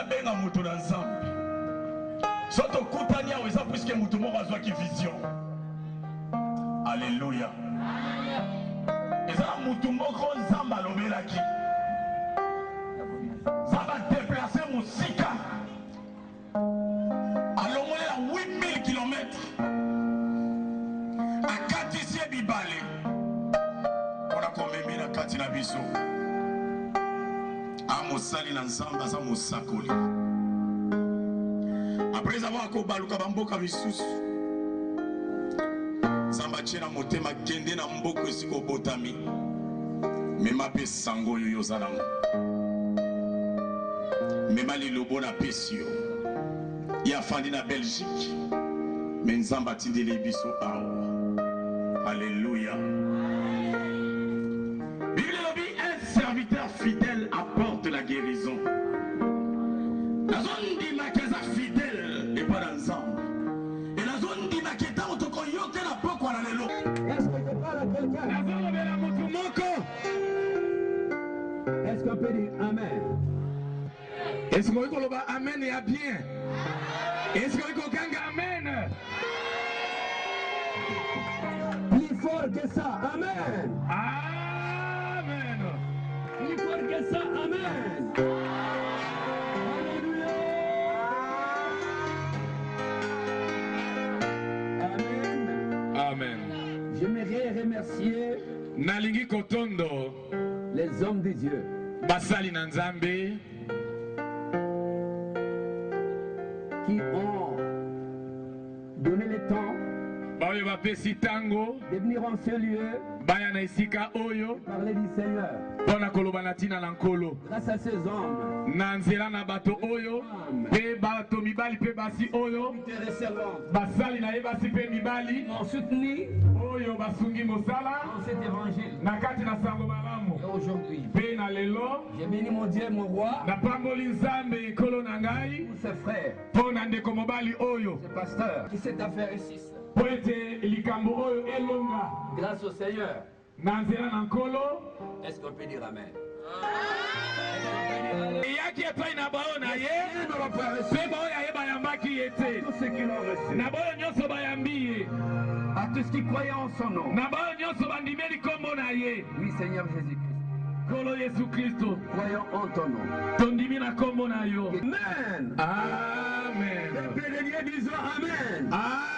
benga mutu na nzambe. Soto kutania weza puisque mutu moko azwa ki vision. Alléluia. Eza mutu moko nzamba lobelaki. Ça va déplacer musika. Alongolela 8000 km. Akatisi bibale. On a commémoré la kati na biso. Amosali na nzamba za mosakoli. Après avoir kobaluka bamboka misusu. Nzamba tshena motema kende na mboko esiko botami. Mema pe sango yoyo zanango. Mema lilobo na pesio. Ya fandi na Belgique. Mais nzamba tindele biso awa. Alléluia. Un serviteur fidèle apporte la guérison. La zone dit maqueza fidèle et pas l'ensemble. Et la zone dit maqueta otoko yoke la poko la lelo. Est-ce que je parle à quelqu'un? La zone de la motumoko. Est-ce qu'on peut dire Amen? Est-ce qu'on peut dire Amen et à bien? Est-ce qu'on peut dire Amen? Plus fort que ça, Amen. Amen. Plus fort que ça, Amen. Alléluia. Amen. Amen. J'aimerais remercier Nalingi kotondo les hommes de Dieu basali na nzambe qui ont donné le temps baoyo bapesi tango de venir en ce lieu baya na esika oyo parler du Seigneur. mpona koloba na ntina na nkolo Grâce à ces hommes, na nzela na bato oyo mpe bato mibali mpe basi oyo nous servants basali na ye basi mpe mibali ont soutenu oyo basungi mosala dans cet évangile. na kati na sango malamu Et aujourd'hui, mpe na lelo j'ai béni mon Dieu, mon roi, napamboli nzambe nkolo na ngai tous ses frères, mpo na ndeko mobali oyo ses pasteurs, qui s'est affaire ici. mpo ete likambo oyo elonga Grâce au Seigneur. na nzela na nkolo Est-ce qu'on peut dire Amen? eyaki epai na baoyo na ye Nous l'avons pas reçu. mpe baoyo aye bayambaki ye te Tous ceux qui l'ont reçu. na baoyo nyonso bayambi ye À tous qui croyaient en son nom. na baoyo nyonso bandimeli nkombo na ye Oui, Seigneur Jésus-Christ. nkolo yesu kristo Croyons en ton nom. tondimi na nkombo na yo Amen. amen Les pèlerins disons Amen. amen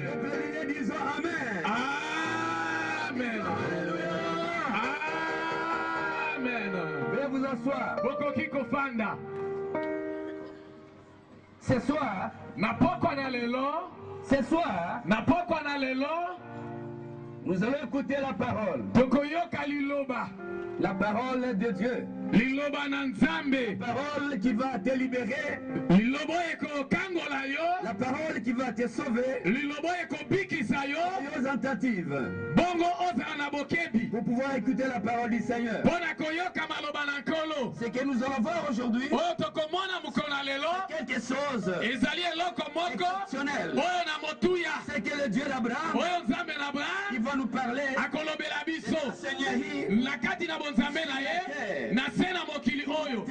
Les pèlerins disons Amen. amen amen Veuillez vous asseoir. bokoki kofanda Ce soir, na pokwa na lelo ce soir, na pokwa na lelo nous allons écouter la parole. tokoyoka liloba La parole de Dieu. liloba na nzambe La parole qui va te libérer. liloba ekokangola yo La parole qui va te sauver. liloba ekobikisa yo Soyons attentives bongo ozala na bokebi pour pouvoir écouter la parole du Seigneur. mpo na koyoka maloba na nkolo Ce que nous allons voir aujourd'hui, oyo tokomona mokolo na lelo quelque chose ezali eloko moko exceptionnel. oyo na motuya C'est que le Dieu d'Abraham, oyo nzambe na il abraham va nous parler akolobela biso de la Seigneurie, na kati na bonzambe na ye na se na mokili oyo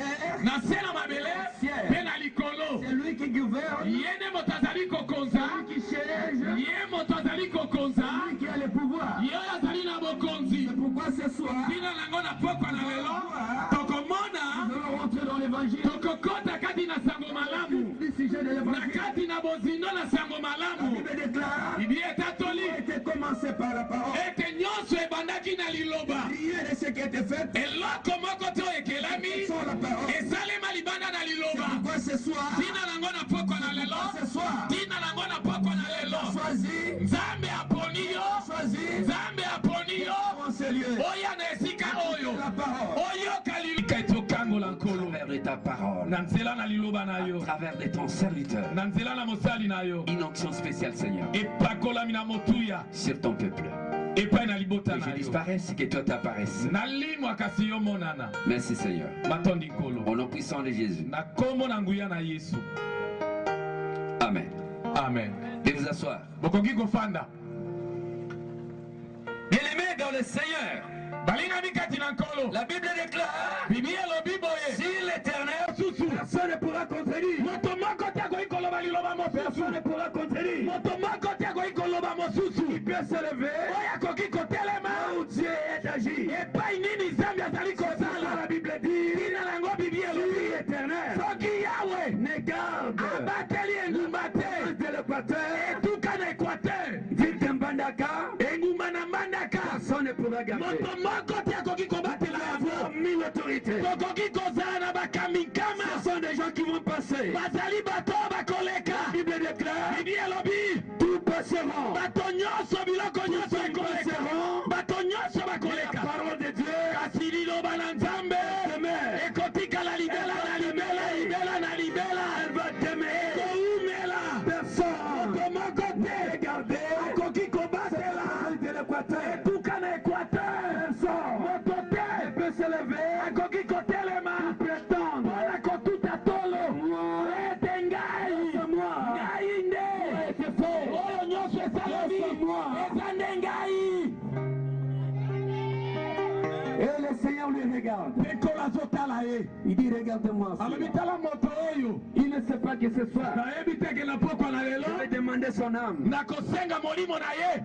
na se na mabele mpe na likolo c'est lui qui gouverne, ye nde moto azali kokonza qui siège, ye moto azali kokonza lui qui a le pouvoir. ye oyo azali na bokonzi C'est pourquoi ce soir, ntina nango na pokwa na lelo tokomona nous allons rentrer dans l'évangile, tokokota kati na sango malamu du sujet de na l'évangile. kati na bozindo na sango La malamu Bible déclare, bibi etatoli a été commencé par la parole. ete nyonso ebandaki na liloba Rien de ce qui a été fait eloko moko te oyo ekelami sans la parole. esalema libanda na C'est liloba pourquoi ce soir, ntina nango na pokwa na lelo ce soir, ntina nango na pokwa na lelo choisis, nzambe aponi yo choisis nzambe aponi yo en ce lieu oya na esika oyo la parole. oyoka lilika etokangola À nkolo travers de ta parole, na nzela na liloba na à yo travers de ton serviteur, na nzela na mosali na yo une onction spéciale, Seigneur, epakolami na motuya sur ton peuple. epai na libota Que na je yo disparaisse et que toi t'apparaisses. nalimwa kasi yo monana Merci, Seigneur. matondi nkolo Au nom puissant de Jésus. na kombo na nguya na yesu Amen. amen Veuillez vous asseoir. bokoki kofanda Bien-aimés dans le Seigneur, balingami kati na nkolo la Bible déclare, bibi elobi boye si l'Éternel susu moto moko te akoki koloba mosusu Il peut se lever oyo akoki kotelema où Dieu est agi. epai nini nzambe azali kosala La Bible dit, tina nango bibi elobi Dieu éternel soki yawe ne garde abateli engumba te de l'Équateur, etuka na équateur ville de Mbandaka, engumba na mbandaka personne ne pourra garder. moto moko te akoki kobatela Nous avons yango mis l'autorité. tokoki kozala na bakamikama Ce sont des gens qui vont passer. bazali bato bakoleka La Bible déclare, bibi elobi tout passeront. bato nyonso biloko nyonso Tous ekoleka passeront. bato nyonso La bakoleka parole de Dieu kasi liloba na nzambe demeure. ekotikala libela na libela libela na libela Elle va demeurer. koumela Personne moto moko ne te regarder. akoki kobatela De l'Équateur, etuka na équateur personne moto te ne peut se lever. akoki kotelema Prétendre. mpona kotuta tolo Moi, ete ngai c'est moi. ngai nde C'est faux. oyo nyonso esalemi C'est moi. eza nde ngai Et le Seigneur lui regarde. ekolo azotala ye Il dit, regarde-moi. alobi celui-là. tala moto oyo Il ne sait pas que ce soir, nayebi teke na pokwa na je lelo vais demander son âme. nakosenga molimo na ye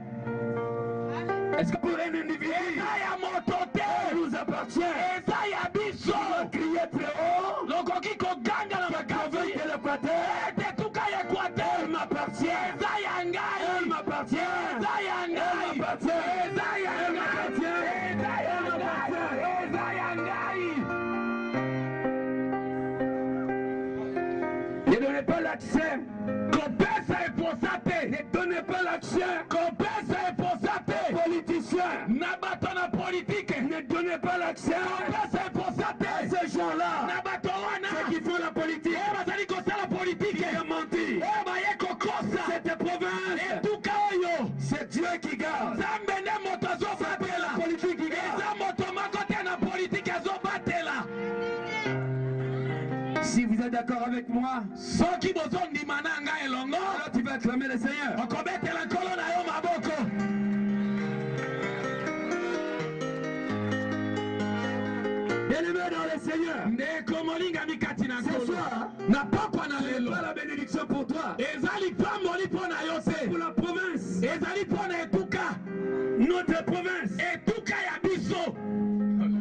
Est-ce que pour un individu, eza ya moto ça te nous appartient? eza ya biso On va crier très haut. lokoki koganga na La makavi vie de l'Équateur, ete tuka ya équateur elle m'appartient. eza ya Elle ngai m'appartient. eza ya Elle ngai m'appartient. eza ya Elle ngai m'appartient. eza ya Elle ngai m'appartient. eza ya ngai Ne donnez pas l'accès. kopesa eposa te Ne donnez pas l'accès kopesa eposa aux te politiciens. na bato na politike Ne donnez pas l'accès kopesa eposa à te ces gens-là. na bato wana Ceux qui font la politique. oyo bazali kosala politike Qui ont menti. oyo baye kokosa Cette province, etuka oyo c'est Dieu qui garde. nzambe nde moto C'est pas azobatela la politique qui eza garde. moto moko te na politike azobatela Si vous êtes d'accord avec moi, soki bozondima na ngai elongo alors tu vas acclamer le Seigneur. okobetela nkolo na yo maboko Bien-aimé dans le Seigneur, ndeko molingami kati na ce nkolo soir, na pokwa na ce n'est lelo pas la bénédiction pour toi, ezali pamboli mpo na yo pour te la province, ezali mpo na etuka notre province, etuka ya biso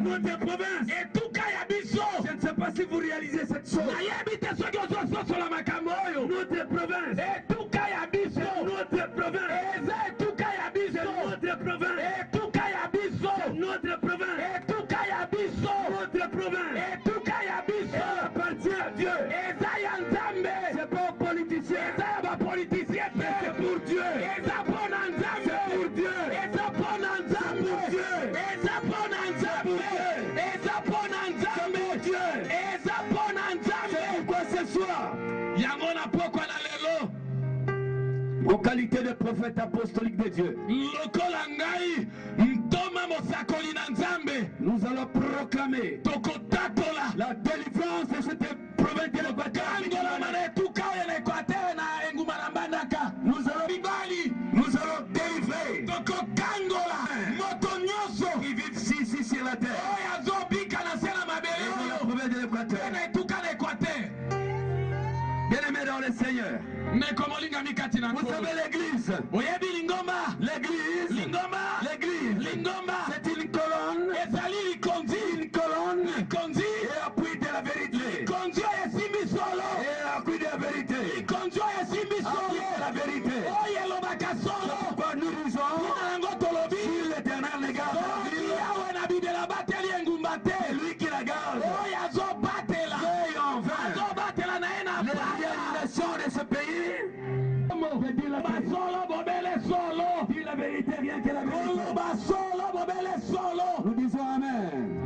notre province. etuka ya biso Je ne sais pas si vous réalisez cette chose. nayebi te soki ozososola makambo oyo Notre province, etuka ya biso notre province, eza etuka ya biso notre province, etuka ya biso notre province, etuka ya biso notre province. etuka ya biso Elle appartient à Dieu. eza ya nzambe C'est pas aux politiciens. eza ya bapolitisien te C'est pour Dieu. eza mpo na nzambe C'est pour Dieu. eza mpo na nzambe C'est pour Dieu. eza mpo na nzambe eza mpo na nzambe Dieu. eza mpo na nzambe Pourquoi ce soir, yango na pokwa na lelo en qualité de prophète apostolique de Dieu, lokola ngai ntoma mosakoli na nzambe nous allons proclamer tokotatola la délivrance de cette province de l'Équateur. kangolama na etuka oyo na ekwatere na engumba na mbandaka Nous allons, mibali nous allons délivrer tokokangola moto nyonso qui vivent ici sur la terre. oyo azobika na se na mabele Et dans la oyo province de mpe l'Équateur. na etuka na ekwatere Bien-aimés dans le Seigneur, ndeko molingami kati na vous nkolo savez l'église. oyebi lingomba L'église, lingomba l'église, lingomba c'est une colonne, ezali likonzi une colonne likonzi et appui de la vérité. likonzi oyo esimbi solo Et appui de la vérité. likonzi oyo esimbi Appui solo de la vérité. oyo elobaka solo Pourquoi nous disons, tina yango tolobi si l'éternel regarde la soki ville, yawe na bibela bateli engumba te c'est lui qui la garde. oyo azobatela Et enfin, azobatela na ye na les paya nations de ce pays, je dis la vérité. basolo bobele solo Dis la vérité, rien que la vérité. koloba solo bobele solo Nous disons Amen.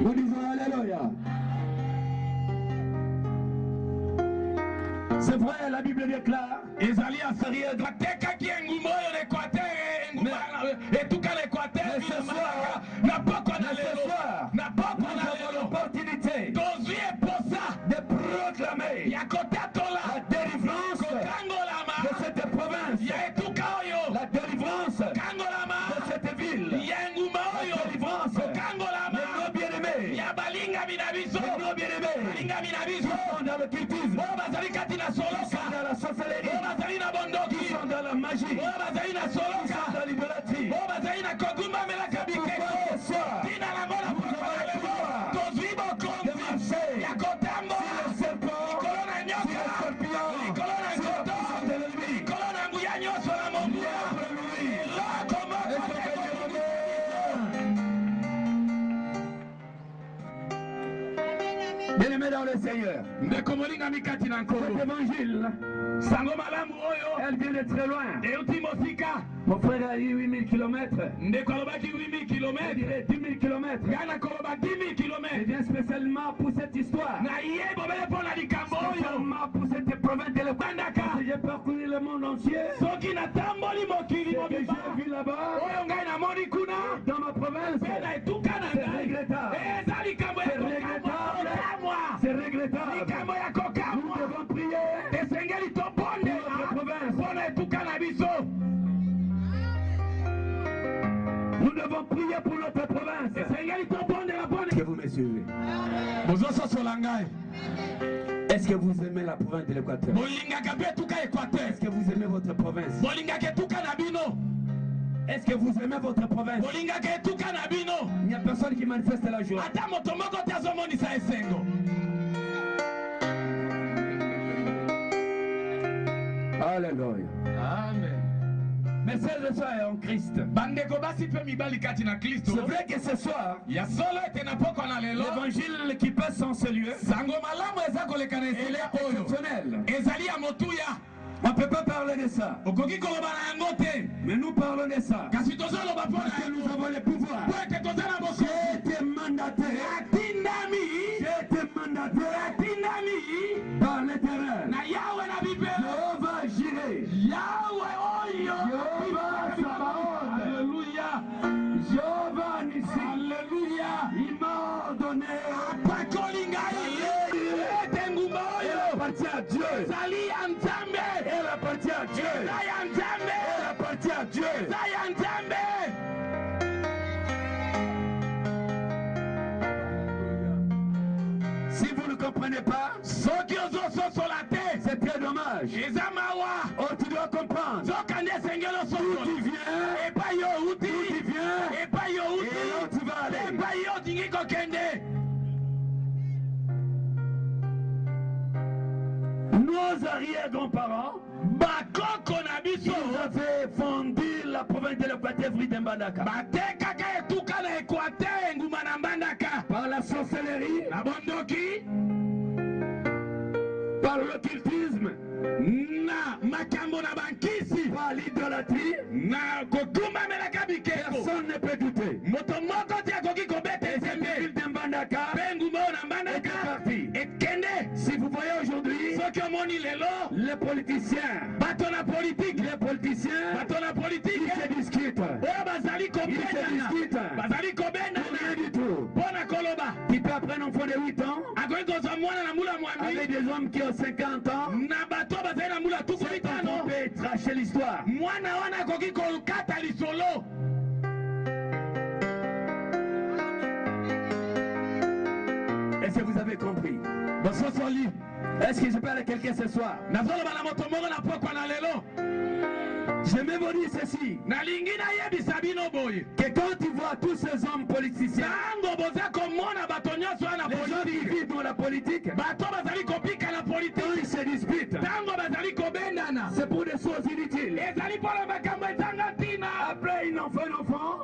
Nous disons Alléluia. C'est vrai, la Bible déclare, ezali ya sérieux batekaki engumba oyo na ekwatere engumba etuka na ekwatere Mais ce soir, na pokwa na mais ce lelo soir, na pokwa nous na avons lelo l'opportunité tozwi eposa de proclamer ya kotatola la délivrance kokangolama de cette province, ya etuka oyo la délivrance kangolama de cette ville, ya engumba oyo la délivrance kokangolama de nos bien-aimés, ya balingami na biso de nos bien-aimés balingami na qui biso sont dans le cultisme, oyo bazali kati na qui sont soloka dans la sorcellerie, oyo bazali na qui bondoki sont dans magie, oyo bazali na qui sont soloka dans l'idolâtrie. oyo bazali na kogumbamelaka bikeko tina na mona pokola lelo tozwi bokonzi ya kotambola likolo na nyoka likolo na nkoto likolo na nguya nyonso na mongula eloko moko te Bien-aimés dans le Seigneur, ndeko molingami kati na nkolo cet évangile, sango malamu oyo elle vient de très loin. euti mosika Mon frère a eu 8000 km. ndeko alobaki 8000 Je kilomètre dirais 10 000 km. ngai nakoloba 10 000 Je kilomètre viens spécialement pour cette histoire. na ye bobele mpo na likambo oyo Spécialement pour cette province de l'Équateur. bandaka J'ai parcouru le monde entier. soki natamboli mokili Ce que mobimba j'ai vu là-bas, oyo ngai namoni kuna dans ma province, mpe na etuka na c'est ngai regrettable. eza likambo ya C'est regrettable. kokamwa C'est regrettable. likambo ya Nous kokamwa devons prier. esengeli tobondela Notre province. mpo na etuka na biso Nous devons prier pour notre province. esengeli tobondela mpo Est-ce que vous me suivez? bozososola ngai Est-ce que vous aimez la province de l'Équateur? bolingaka mpe etuka équateur Est-ce que vous aimez votre province? bolingaka etuka na bino Est-ce que vous aimez votre province? bolingaka etuka na bino Il n'y a personne qui manifeste la joie. ata moto moko te azomonisa esengo Alléluia. amen Mes frères et sœurs en Christ, bandeko basi mpe mibali kati na c'est kristo vrai que ce soir, ya solo ete na pokwa na lelo l'évangile qui passe en ce lieu, sango malamu eza koleka na elle esika est oyo exceptionnelle. ezali ya motuya On ne peut pas parler de ça, okoki koloba na yango te mais nous parlons de ça. kasi tozoloba mpo Parce na que nous yango avons le pouvoir. po ete toza na J'ai bokonzi été mandaté, atindami j'ai été mandaté atindami par l'Éternel. na yawe na bibelo Jéhovah Jireh, yawe oyo Jéhovah Sabaoth, Alléluia Jéhovah Nissi, Alléluia il m'a ordonné. apakoli ngai ete ngumba Elle oyo appartient à Dieu. ezali ya nzambe Elle appartient à Dieu. eza ya nzambe Elle appartient à Dieu. eza ya nzambe Si vous ne comprenez pas, soki ozososola te c'est très dommage. eza mawa Oh, tu dois comprendre. zoka nde esengeli D'où tu ososola viens, epai yo d'où outi tu viens, epai yo et là où outi tu vas aller. epai yo otingi kokende Nos arrière-grands-parents, bakoko na ils biso avaient fondé la province de l'Équateur Mbandaka. batekaka etuka na équateur enguma na mbandaka Par la sorcellerie, na bondoki par l'occultisme, na makambo na bankisi par l'idolâtrie, na kokumbamelaka bikeko personne ne peut douter. moto moko te akoki kobeta Et cette ezembe ville de Mbandaka mpe nguma oyo na est mbandaka partie. ekende Si vous voyez aujourd'hui, soki omoni lelo les politiciens, bato na politike bato na ils politike se discutent. oyo bazali kobendana discutent. bazali Pour kobendana rien du tout. mpo na koloba Qui peut apprendre un enfant de 8 ans akoki kozwa mwana na mbula mwambi avec des hommes qui ont 50 ans. na bato bazali na mbula tuku Cet enfant mitano peut tracher l'histoire. mwana wana akoki kokata lisolo Est-ce que vous avez compris? bososoli Est-ce que je parle à quelqu'un ce soir? nazoloba na moto moko na pokwa na lelo J'aimerais vous dire ceci, nalingi nayebisa bino boye que quand tu vois tous ces hommes politiciens, ntango boza komona bato nyonso wana les gens qui politike vivent dans la politique, bato bazali kopika na quand politike ils se disputent, ntango bazali kobendana c'est pour des choses inutiles. ezali mpona makambo ezanga ntina Après, il en fait un enfant.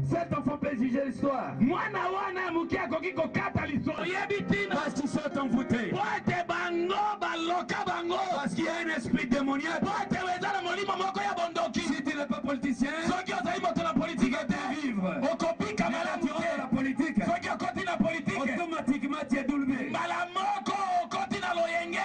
Cet enfant peut juger l'histoire. mwana wana moke akoki kokata lisolo oyebi ntina Parce qu'ils sont envoûtés. po ete bango baloka bango Parce qu'il y a un esprit démoniaque. po ete eza na molimo moko ya bondoki Si tu n'es pas politicien, soki ozali moto na tu politike vas te bien vivre. okobika Mais là, malamu tu rentres dans la te politique. soki okoti na politike Automatiquement, tu es doublé. mbala moko okoti na loyenge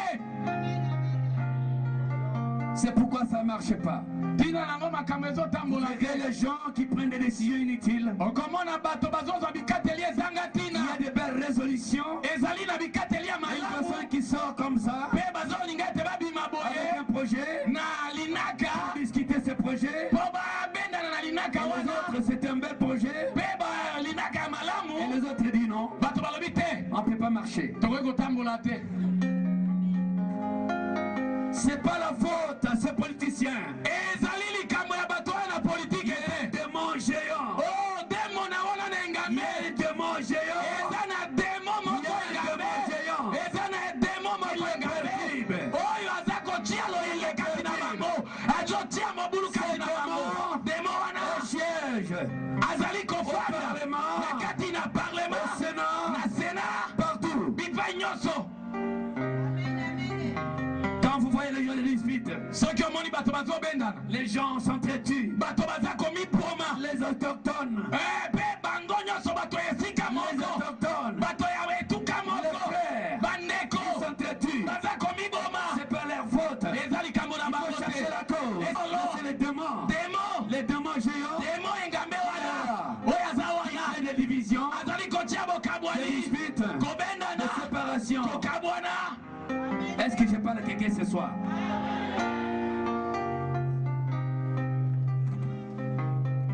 C'est pourquoi ça ne marche pas. ntina nango makambo ezotambola Il y a te les gens qui prennent des décisions inutiles. okomona bato bazozwa bikateli ezanga Il y ntina a de belles résolutions. ezali na bikateli ya Une malamu personne qui sort comme ça, mpe bazolinga ete babima avec boye un projet, na linaka pour discuter ce projet. mpo babendana na linaka Et les wana autres, c'est un bel projet. mpe balinaka ya Et malamu les autres disent non, bato balobi te on ne peut pas marcher. tokoki kotambola te C'est pas la faute à ces politiciens. ezali epai nyonso. Quand vous voyez les gens de dispute, soki omoni bato bazobendana, les gens s'entretuent, bato baza komipoma, les autochtones, mpe bango nyonso bato ya esika les moko, autochtones, bato ya etuka les moko, frères, bandeko ils s'entretuent. baza komiboma. C'est pas leur faute. eza likambo na Il bango faut chercher la te. cause. C'est les démons. Demo Les démons géants. demo engambe wana oyo aza wana Il y a des divisions, azali kotia des bokabwani disputes, de kobendana séparation. kokabwana. Est-ce que je parle à quelqu'un ce soir?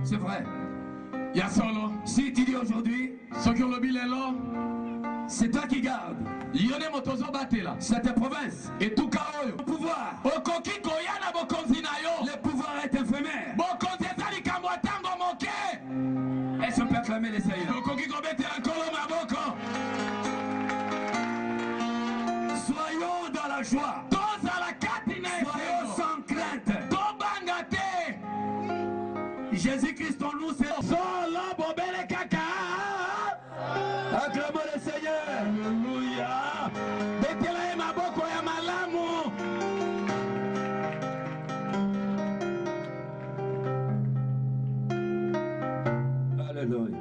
C'est vrai. ya solo Si tu dis aujourd'hui, soki olobi lelo c'est toi qui gardes yo nde moto ozobatela cette province, etuka oyo, le pouvoir, okoki koya na bokonzi na yo. le pouvoir est éphémère. bokonzi eza likambo ya ntango moke. Est-ce qu'on peut acclamer les Seigneurs? okoki kobetela nkolo maboko. Soyons dans la joie. tozala kati na Soyons efelo, sans crainte. tobanga te. Jésus-Christ en nous, c'est solo bobele kaka. acclamons le Seigneur. Alléluia. betela ye maboko ya malamu. Alléluia.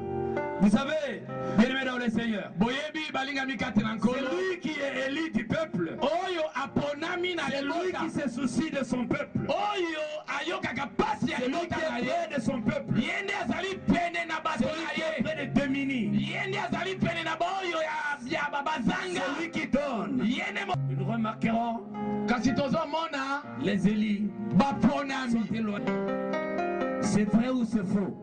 Vous savez, bien-aimés dans le Seigneur, boyebi balingami kati na nkolo, celui qui est élu du peuple, oyo aponami na c'est lui libota, qui se soucie de son peuple, oyo ayokaka pasi ya c'est lui libota qui na est ye, près de son peuple, ye nde azali pene na bato c'est lui na qui est ye, près de Domini, ye nde azali pene na baoyo ya babazanga, c'est lui qui donne. ye nde Nous remarquerons kasi tozomona les Élis sont baponami. éloignés. C'est vrai ou c'est faux?